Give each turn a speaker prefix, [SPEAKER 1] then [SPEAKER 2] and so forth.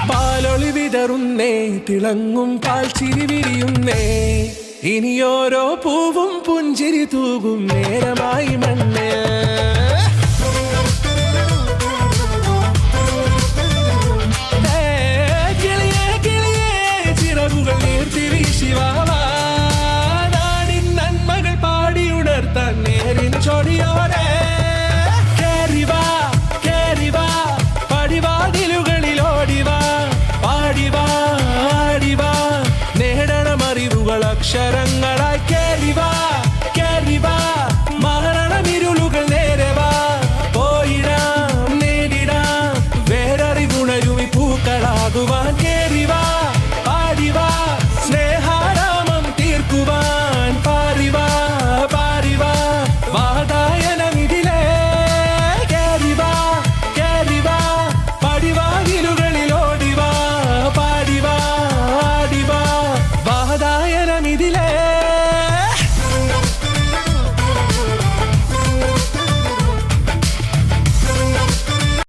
[SPEAKER 1] പാലൊളി വിതറുന്നേ, തിളങ്ങും പാൽ ചിരി വിരിയുന്നേ, ഇനിയോരോ പൂവും പുഞ്ചിരി തൂകും നേരമായി മണ്ണേ. കിളിയേ കിളിയേ ചിറകുകൾ നീർത്തി വീശിവാവാ, നാടിൻ നന്മകൾ പാടിയുണർത്താൻ നേരിൻ ചൊടിയോടെ. കേറിവാ കേറിവാ പടിവാതിലുകളിൽ ഓടിവാ, പാടിവാ ആടിവാ, നേടണമറിവുകൾ അക്ഷരങ്ങളായി.